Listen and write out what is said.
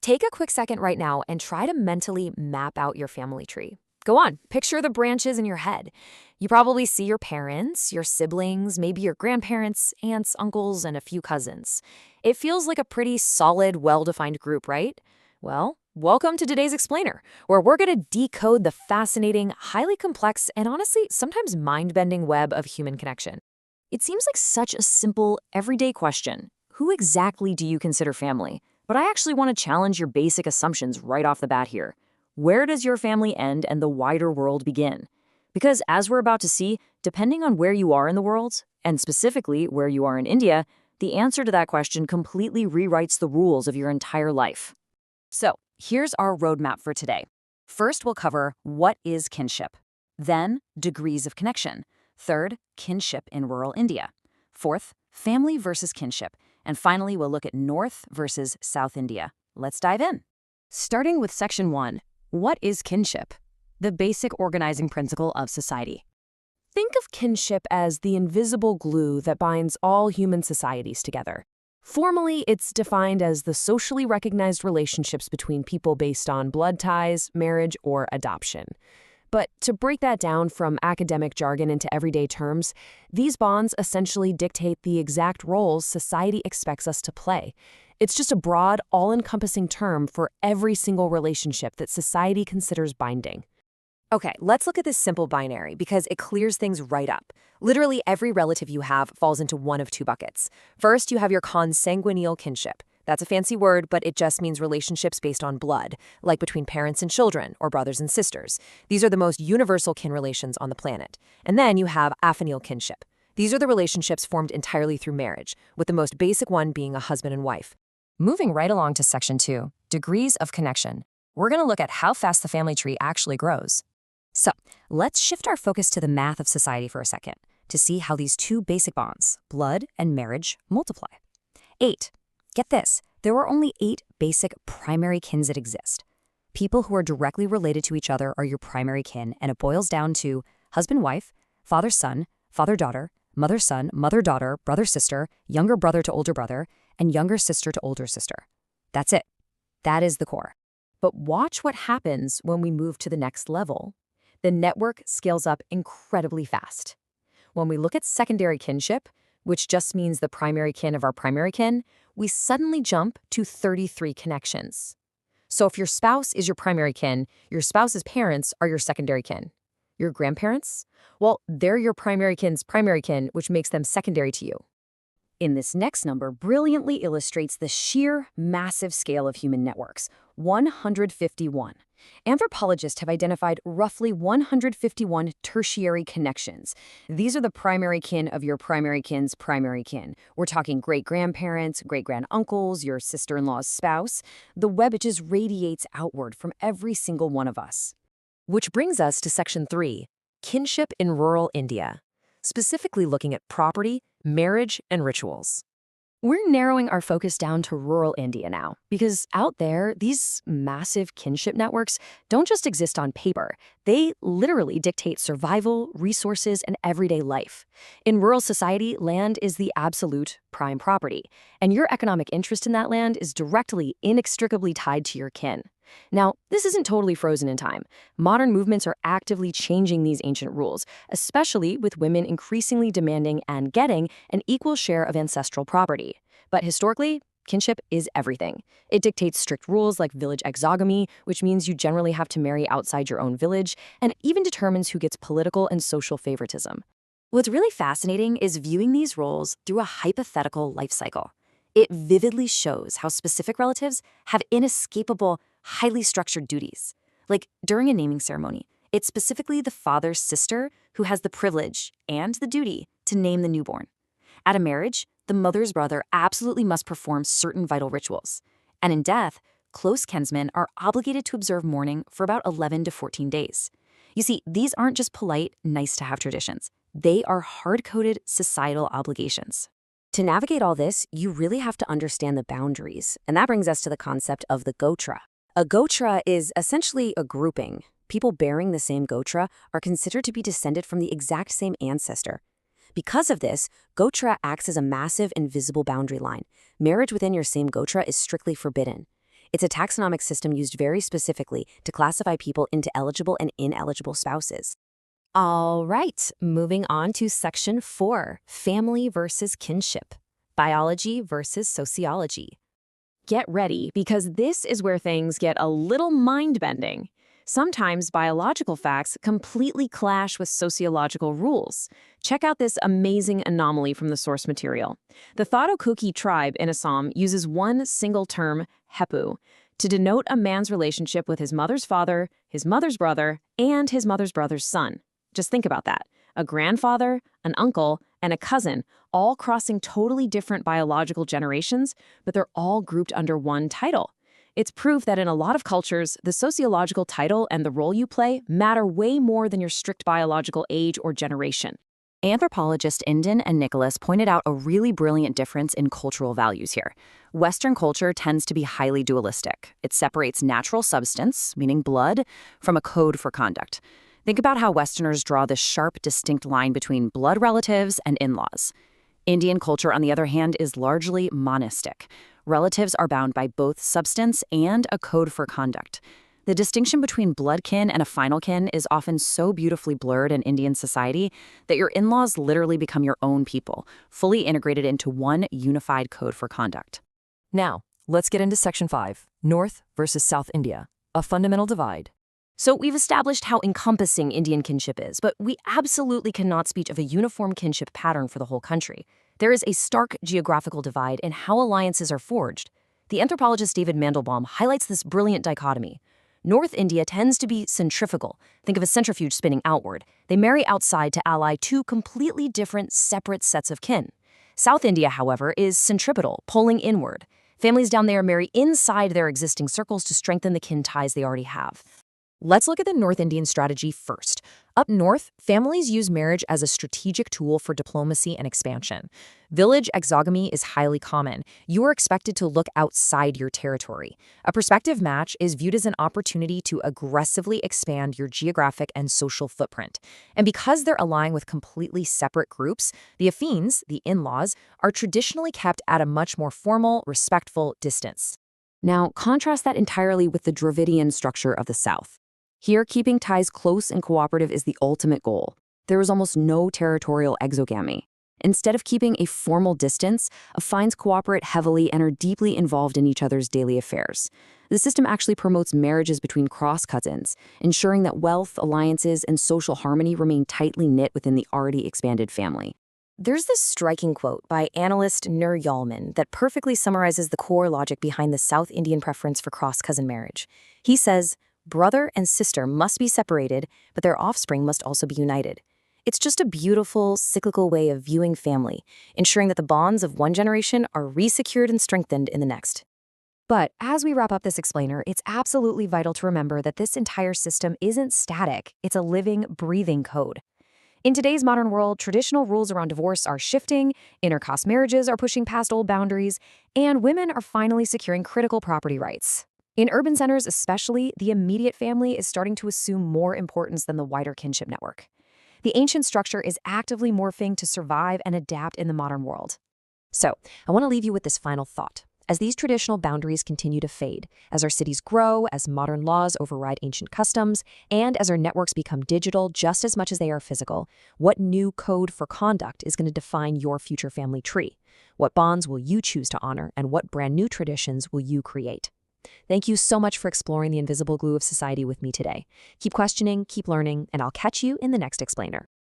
Take a quick second right now and try to mentally map out your family tree. Go on, picture the branches in your head. You probably see your parents, your siblings, maybe your grandparents, aunts, uncles, and a few cousins. It feels like a pretty solid, well-defined group, right? Well, welcome to today's Explainer, where we're going to decode the fascinating, highly complex, and honestly, sometimes mind-bending web of human connection. It seems like such a simple, everyday question. Who exactly do you consider family? But I actually want to challenge your basic assumptions right off the bat here. Where does your family end and the wider world begin? Because as we're about to see, depending on where you are in the world, and specifically where you are in India, the answer to that question completely rewrites the rules of your entire life. So, here's our roadmap for today. First, we'll cover what is kinship. Then, degrees of connection. Third, kinship in rural India. Fourth, family versus kinship. And finally, we'll look at North versus South India. Let's dive in. Starting with Section 1, what is kinship? The basic organizing principle of society. Think of kinship as the invisible glue that binds all human societies together. Formally, it's defined as the socially recognized relationships between people based on blood ties, marriage, or adoption. But to break that down from academic jargon into everyday terms, these bonds essentially dictate the exact roles society expects us to play. It's just a broad, all-encompassing term for every single relationship that society considers binding. Okay, let's look at this simple binary because it clears things right up. Literally every relative you have falls into one of two buckets. First, you have your consanguineal kinship. That's a fancy word, but it just means relationships based on blood, like between parents and children or brothers and sisters. These are the most universal kin relations on the planet. And then you have affinial kinship. These are the relationships formed entirely through marriage, with the most basic one being a husband and wife. Moving right along to Section 2, degrees of connection. We're going to look at how fast the family tree actually grows. So, let's shift our focus to the math of society for a second to see how these two basic bonds, blood and marriage, multiply. 8. Get this, there are only 8 basic primary kins that exist. People who are directly related to each other are your primary kin, and it boils down to husband-wife, father-son, father-daughter, mother-son, mother-daughter, brother-sister, younger brother to older brother, and younger sister to older sister. That's it. That is the core. But watch what happens when we move to the next level. The network scales up incredibly fast. When we look at secondary kinship, which just means the primary kin of our primary kin, we suddenly jump to 33 connections. So if your spouse is your primary kin, your spouse's parents are your secondary kin. Your grandparents? Well, they're your primary kin's primary kin, which makes them secondary to you. In this next number brilliantly illustrates the sheer massive scale of human networks, 151. Anthropologists have identified roughly 151 tertiary connections. These are the primary kin of your primary kin's primary kin. We're talking great-grandparents, great-granduncles, your sister-in-law's spouse. The web just radiates outward from every single one of us. Which brings us to Section 3, kinship in rural India, specifically looking at property, marriage, and rituals. We're narrowing our focus down to rural India now, because out there, these massive kinship networks don't just exist on paper. They literally dictate survival, resources, and everyday life. In rural society, land is the absolute prime property, and your economic interest in that land is directly, inextricably tied to your kin. Now, this isn't totally frozen in time. Modern movements are actively changing these ancient rules, especially with women increasingly demanding and getting an equal share of ancestral property. But historically, kinship is everything. It dictates strict rules like village exogamy, which means you generally have to marry outside your own village, and even determines who gets political and social favoritism. What's really fascinating is viewing these roles through a hypothetical life cycle. It vividly shows how specific relatives have inescapable, highly structured duties. Like during a naming ceremony, it's specifically the father's sister who has the privilege and the duty to name the newborn. At a marriage, the mother's brother absolutely must perform certain vital rituals. And in death, close kinsmen are obligated to observe mourning for about 11 to 14 days. You see, these aren't just polite, nice-to-have traditions. They are hard-coded societal obligations. To navigate all this, you really have to understand the boundaries, and that brings us to the concept of the gotra. A gotra is essentially a grouping. People bearing the same gotra are considered to be descended from the exact same ancestor. Because of this, gotra acts as a massive invisible boundary line. Marriage within your same gotra is strictly forbidden. It's a taxonomic system used very specifically to classify people into eligible and ineligible spouses. All right, moving on to Section 4, Family versus Kinship, Biology versus Sociology. Get ready, because this is where things get a little mind-bending. Sometimes biological facts completely clash with sociological rules. Check out this amazing anomaly from the source material. The Thottokuki tribe in Assam uses one single term, hepu, to denote a man's relationship with his mother's father, his mother's brother, and his mother's brother's son. Just think about that. A grandfather, an uncle, and a cousin, all crossing totally different biological generations, but they're all grouped under one title. It's proof that in a lot of cultures, the sociological title and the role you play matter way more than your strict biological age or generation. Anthropologists Indon and Nicholas pointed out a really brilliant difference in cultural values here. Western culture tends to be highly dualistic. It separates natural substance, meaning blood, from a code for conduct. Think about how Westerners draw this sharp, distinct line between blood relatives and in-laws. Indian culture, on the other hand, is largely monistic. Relatives are bound by both substance and a code for conduct. The distinction between blood kin and a final kin is often so beautifully blurred in Indian society that your in-laws literally become your own people, fully integrated into one unified code for conduct. Now, let's get into Section 5, North versus South India, a fundamental divide. So we've established how encompassing Indian kinship is, but we absolutely cannot speak of a uniform kinship pattern for the whole country. There is a stark geographical divide in how alliances are forged. The anthropologist David Mandelbaum highlights this brilliant dichotomy. North India tends to be centrifugal. Think of a centrifuge spinning outward. They marry outside to ally two completely different, separate sets of kin. South India, however, is centripetal, pulling inward. Families down there marry inside their existing circles to strengthen the kin ties they already have. Let's look at the North Indian strategy first. Up north, families use marriage as a strategic tool for diplomacy and expansion. Village exogamy is highly common. You are expected to look outside your territory. A prospective match is viewed as an opportunity to aggressively expand your geographic and social footprint. And because they're allying with completely separate groups, the affines, the in-laws, are traditionally kept at a much more formal, respectful distance. Now, contrast that entirely with the Dravidian structure of the South. Here, keeping ties close and cooperative is the ultimate goal. There is almost no territorial exogamy. Instead of keeping a formal distance, affines cooperate heavily and are deeply involved in each other's daily affairs. The system actually promotes marriages between cross-cousins, ensuring that wealth, alliances, and social harmony remain tightly knit within the already expanded family. There's this striking quote by analyst Nur Yalman that perfectly summarizes the core logic behind the South Indian preference for cross-cousin marriage. He says, "Brother and sister must be separated, but their offspring must also be united." It's just a beautiful, cyclical way of viewing family, ensuring that the bonds of one generation are resecured and strengthened in the next. But as we wrap up this explainer, it's absolutely vital to remember that this entire system isn't static. It's a living, breathing code. In today's modern world, traditional rules around divorce are shifting, intercaste marriages are pushing past old boundaries, and women are finally securing critical property rights. In urban centers especially, the immediate family is starting to assume more importance than the wider kinship network. The ancient structure is actively morphing to survive and adapt in the modern world. So, I want to leave you with this final thought. As these traditional boundaries continue to fade, as our cities grow, as modern laws override ancient customs, and as our networks become digital just as much as they are physical, what new code for conduct is going to define your future family tree? What bonds will you choose to honor, and what brand new traditions will you create? Thank you so much for exploring the invisible glue of society with me today. Keep questioning, keep learning, and I'll catch you in the next explainer.